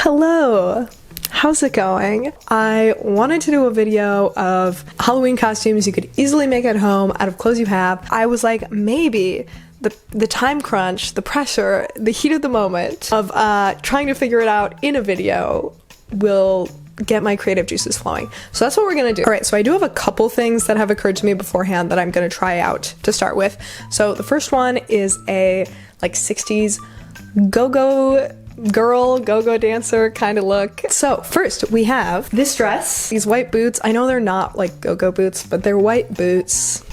Hello! How's it going? I wanted to do a video of Halloween costumes you could easily make at home out of clothes you have. I was like, maybe the time crunch, the pressure, the heat of the moment of trying to figure it out in a video will get my creative juices flowing. So that's what we're gonna do. All right, so I do have a couple things that have occurred to me beforehand that I'm gonna try out to start with. So the first one is a like 60s go-go girl, go-go dancer kind of look. So first we have this dress, these white boots. I know they're not like go-go boots, but they're white boots.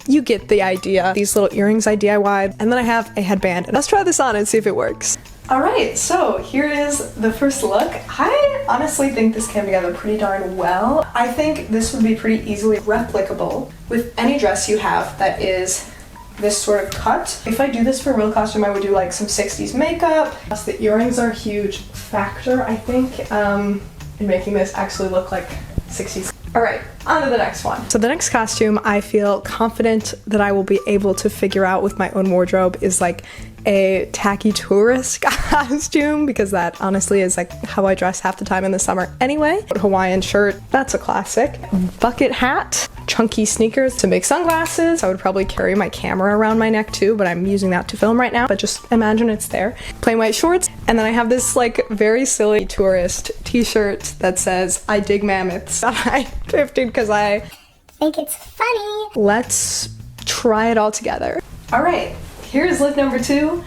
You get the idea. These little earrings I DIY'd, and then I have a headband. Let's try this on and see if it works. All right, so here is the first look. I honestly think this came together pretty darn well. I think this would be pretty easily replicable with any dress you have that is this sort of cut. If I do this for a real costume, I would do like some 60s makeup. Plus the earrings are a huge factor, I think, in making this actually look like 60s. All right, on to the next one. So the next costume I feel confident that I will be able to figure out with my own wardrobe is like a Tacky Tourist costume, because that honestly is like how I dress half the time in the summer anyway. Hawaiian shirt, that's a classic. Bucket hat, chunky sneakers, some big sunglasses. I would probably carry my camera around my neck too, but I'm using that to film right now, but just imagine it's there. Plain white shorts, and then I have this like very silly tourist t-shirt that says I Dig Mammoths that I thrifted because I think it's funny. Let's try it all together. All right. Here's look number 2.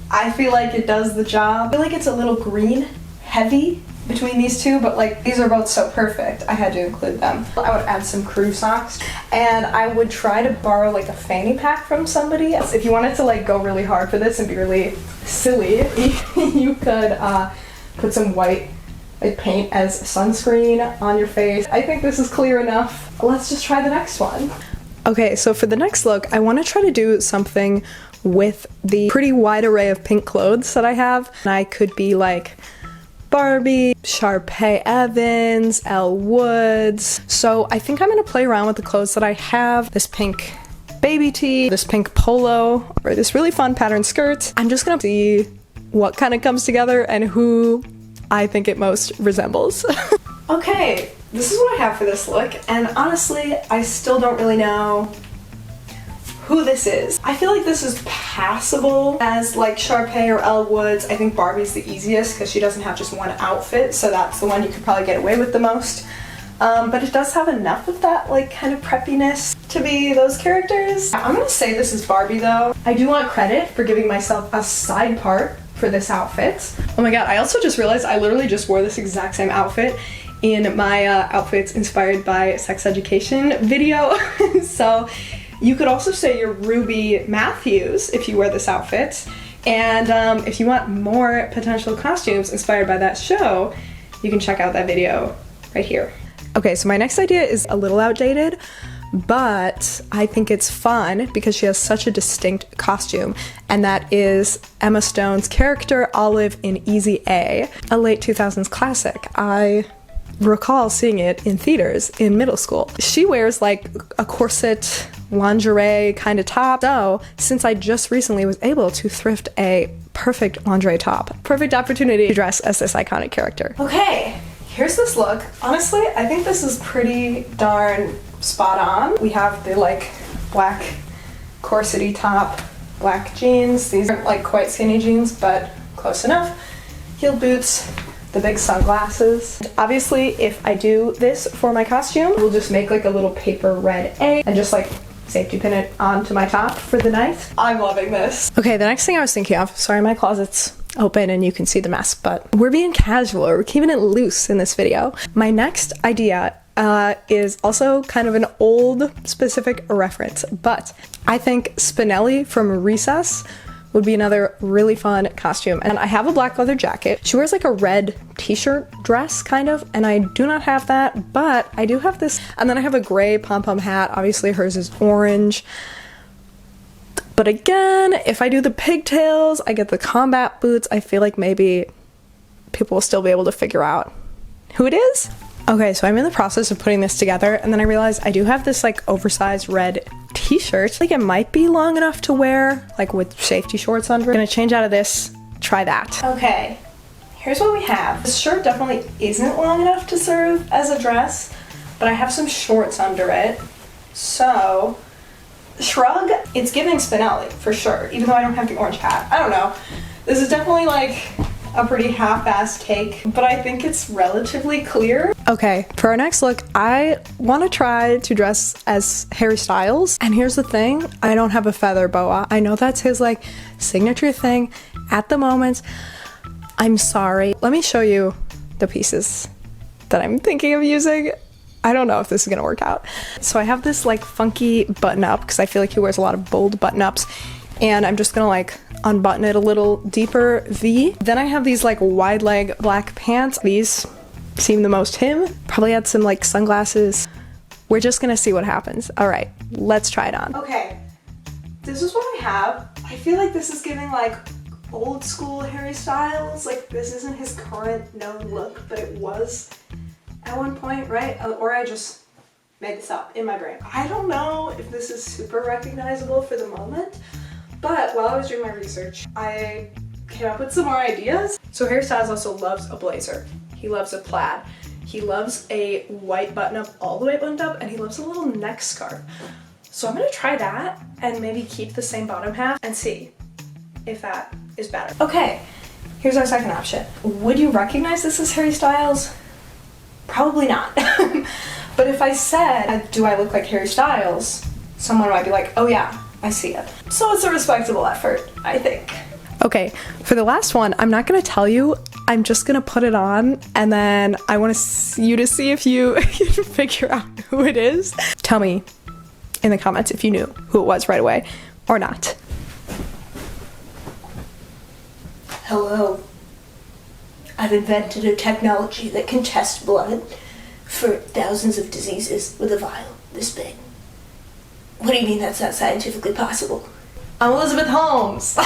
I feel like it does the job. I feel like it's a little green heavy between these two, but like these are both so perfect, I had to include them. I would add some crew socks, and I would try to borrow like a fanny pack from somebody else. If you wanted to like go really hard for this and be really silly, you could put some white paint as sunscreen on your face. I think this is clear enough. Let's just try the next one. Okay, so for the next look, I want to try to do something with the pretty wide array of pink clothes that I have. And I could be like Barbie, Sharpay Evans, Elle Woods. So I think I'm gonna play around with the clothes that I have. This pink baby tee, this pink polo, or this really fun pattern skirt. I'm just gonna see what kind of comes together and who I think it most resembles. Okay, this is what I have for this look, and honestly, I still don't really know who this is. I feel like this is passable as like Sharpay or Elle Woods. I think Barbie's the easiest because she doesn't have just one outfit, so that's the one you could probably get away with the most. But it does have enough of that like kind of preppiness to be those characters. I'm gonna say this is Barbie though. I do want credit for giving myself a side part for this outfit. Oh my god, I also just realized I literally just wore this exact same outfit in my outfits inspired by sex education video. So you could also say you're Ruby Matthews if you wear this outfit. And if you want more potential costumes inspired by that show, you can check out that video right here. Okay, so my next idea is a little outdated, but I think it's fun because she has such a distinct costume, and that is Emma Stone's character Olive in Easy A late 2000s classic. I recall seeing it in theaters in middle school. She wears like a corset lingerie kind of top. So since I just recently was able to thrift a perfect lingerie top, perfect opportunity to dress as this iconic character. Okay, here's this look. Honestly, I think this is pretty darn spot on. We have the like black corsety top, black jeans. These aren't like quite skinny jeans, but close enough. Heeled boots, the big sunglasses. Obviously, if I do this for my costume, we'll just make like a little paper red A and just like safety pin it onto my top for the night. I'm loving this. Okay, the next thing I was thinking of, sorry my closet's open and you can see the mess, but we're being casual, we're keeping it loose in this video. My next idea is also kind of an old specific reference, but I think Spinelli from Recess would be another really fun costume. And I have a black leather jacket. She wears like a red t-shirt dress kind of, and I do not have that, but I do have this. And then I have a gray pom-pom hat. Obviously hers is orange. But again, if I do the pigtails, I get the combat boots, I feel like maybe people will still be able to figure out who it is. Okay, so I'm in the process of putting this together, and then I realized I do have this like oversized red t-shirt. Like it might be long enough to wear like with safety shorts under. I'm gonna change out of this, try that. Okay, here's what we have. This shirt definitely isn't long enough to serve as a dress, but I have some shorts under it. So, shrug, it's giving Spinelli for sure, even though I don't have the orange hat. I don't know. This is definitely like a pretty half-assed take, but I think it's relatively clear. Okay, for our next look, I want to try to dress as Harry Styles. And here's the thing, I don't have a feather boa. I know that's his like signature thing at the moment. I'm sorry. Let me show you the pieces that I'm thinking of using. I don't know if this is gonna work out. So I have this like funky button up because I feel like he wears a lot of bold button ups, and I'm just gonna like unbutton it a little deeper V. Then I have these like wide leg black pants. These seem the most him. Probably add some like sunglasses. We're just gonna see what happens. All right, let's try it on. Okay, this is what I have. I feel like this is giving like old school Harry Styles. Like this isn't his current known look, but it was at one point, right? Or I just made this up in my brain. I don't know if this is super recognizable for the moment, but while I was doing my research, I came up with some more ideas. So Harry Styles also loves a blazer. He loves a plaid. He loves a white button-up all the way buttoned up, and he loves a little neck scarf. So I'm gonna try that and maybe keep the same bottom half and see if that is better. Okay, here's our second option. Would you recognize this as Harry Styles? Probably not. But if I said, do I look like Harry Styles? Someone might be like, oh yeah, I see it. So it's a respectable effort, I think. Okay, for the last one, I'm not gonna tell you, I'm just gonna put it on, and then I want you to see if you can figure out who it is. Tell me in the comments if you knew who it was right away or not. Hello. I've invented a technology that can test blood for thousands of diseases with a vial this big. What do you mean that's not scientifically possible? I'm Elizabeth Holmes.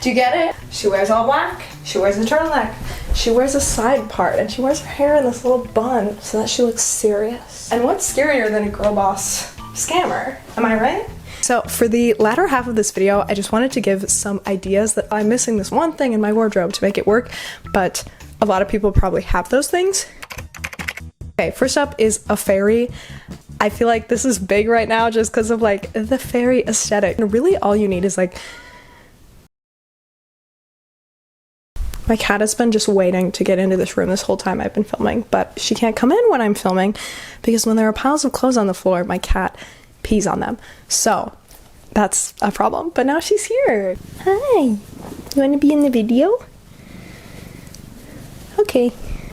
Do you get it? She wears all black, she wears a turtleneck, she wears a side part, and she wears her hair in this little bun so that she looks serious. And what's scarier than a girl boss scammer? Am I right? So for the latter half of this video, I just wanted to give some ideas that I'm missing this one thing in my wardrobe to make it work, but a lot of people probably have those things. Okay, first up is a fairy. I feel like this is big right now just because of like the fairy aesthetic. And really all you need is like... My cat has been just waiting to get into this room this whole time I've been filming, but she can't come in when I'm filming because when there are piles of clothes on the floor, my cat pees on them. So that's a problem, but now she's here. Hi, you want to be in the video? Okay.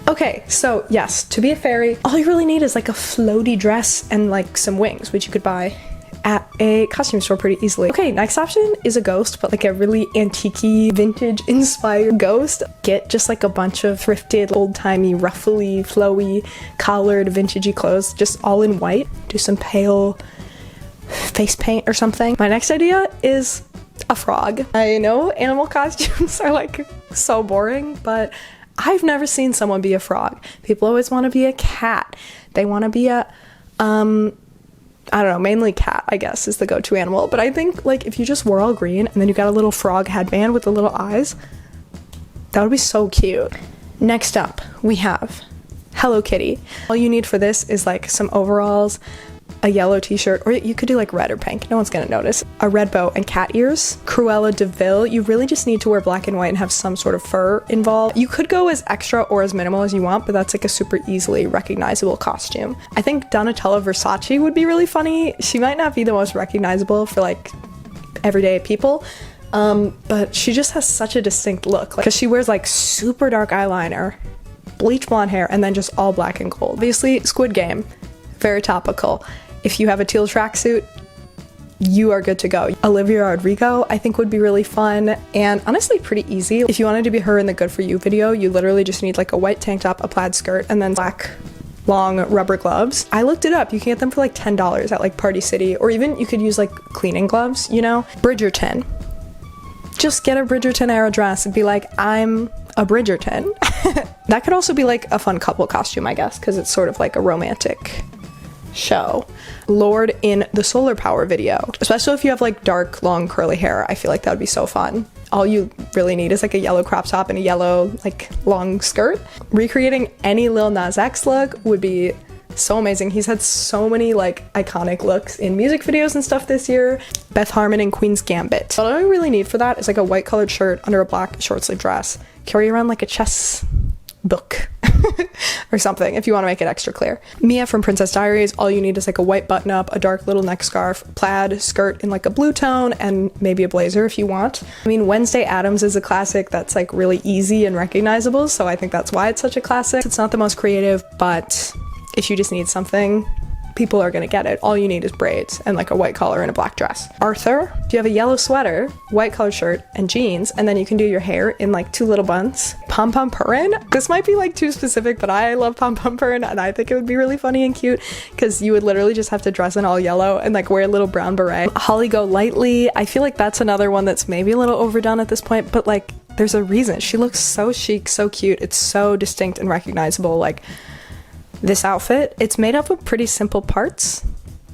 Okay, so yes, to be a fairy, all you really need is like a floaty dress and like some wings, which you could buy at a costume store pretty easily. Okay, next option is a ghost, but like a really antique-y, vintage-inspired ghost. Get just like a bunch of thrifted, old-timey, ruffly, flowy, collared, vintagey clothes, just all in white. Do some pale face paint or something. My next idea is a frog. I know animal costumes are like so boring, but I've never seen someone be a frog. People always want to be a cat. They want to be a, I don't know, mainly cat, I guess, is the go-to animal. But I think, like, if you just wore all green and then you got a little frog headband with the little eyes, that would be so cute. Next up, we have Hello Kitty. All you need for this is, like, some overalls, a yellow t-shirt, or you could do, like, red or pink. No one's gonna notice. A red bow and cat ears. Cruella de Vil. You really just need to wear black and white and have some sort of fur involved. You could go as extra or as minimal as you want, but that's, like, a super easily recognizable costume. I think Donatella Versace would be really funny. She might not be the most recognizable for, like, everyday people, but she just has such a distinct look. Because she wears, like, super dark eyeliner, bleach blonde hair, and then just all black and gold. Obviously, Squid Game. Very topical. If you have a teal tracksuit, you are good to go. Olivia Rodrigo, I think, would be really fun and honestly pretty easy. If you wanted to be her in the Good For You video, you literally just need like a white tank top, a plaid skirt, and then black long rubber gloves. I looked it up. You can get them for like $10 at like Party City, or even you could use like cleaning gloves, you know? Bridgerton. Just get a Bridgerton era dress and be like, I'm a Bridgerton. That could also be like a fun couple costume, I guess, because it's sort of like a romantic show. Lord in the solar power video, especially if you have like dark, long, curly hair. I feel like that would be so fun. All you really need is like a yellow crop top and a yellow like long skirt. Recreating any Lil Nas X look would be so amazing. He's had so many like iconic looks in music videos and stuff this year. Beth Harmon in Queen's Gambit. All I really need for that is like a white colored shirt under a black short sleeve dress. Carry around like a chess book or something if you want to make it extra clear. Mia from Princess Diaries, all you need is like a white button up, a dark little neck scarf, plaid skirt in like a blue tone, and maybe a blazer if you want. I mean, Wednesday Addams is a classic that's like really easy and recognizable, so I think that's why it's such a classic. It's not the most creative, but if you just need something, people are gonna get it. All you need is braids and like a white collar and a black dress. Arthur, if you have a yellow sweater, white colored shirt, and jeans, and then you can do your hair in like 2 little buns. Pom Pom Purin. This might be like too specific, but I love Pom Pom Purin, and I think it would be really funny and cute because you would literally just have to dress in all yellow and like wear a little brown beret. Holly Golightly, I feel like that's another one that's maybe a little overdone at this point, but like there's a reason. She looks so chic, so cute. It's so distinct and recognizable. Like, this outfit, it's made up of pretty simple parts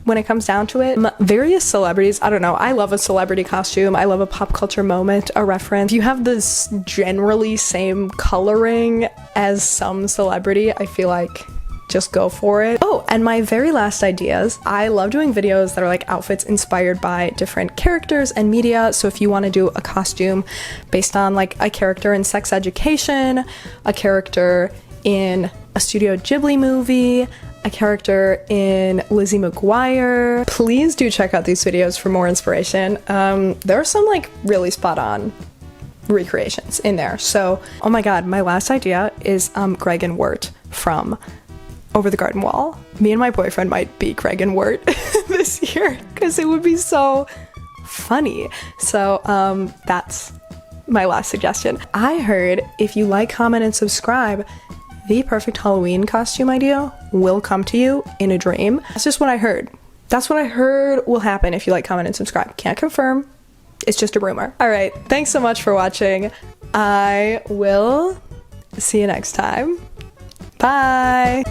when it comes down to it. Various celebrities, I don't know, I love a celebrity costume. I love a pop culture moment, a reference. If you have this generally same coloring as some celebrity, I feel like just go for it. Oh, and my very last ideas, I love doing videos that are like outfits inspired by different characters and media. So if you want to do a costume based on like a character in Sex Education, a character in a Studio Ghibli movie, a character in Lizzie McGuire, please do check out these videos for more inspiration. There are some like really spot on recreations in there. So, oh my god, my last idea is Greg and Wirt from Over the Garden Wall. Me and my boyfriend might be Greg and Wirt this year because it would be so funny. So that's my last suggestion. I heard if you like, comment, and subscribe, the perfect Halloween costume idea will come to you in a dream. That's just what I heard. That's what I heard will happen if you like, comment, and subscribe. Can't confirm. It's just a rumor. All right. Thanks so much for watching. I will see you next time. Bye.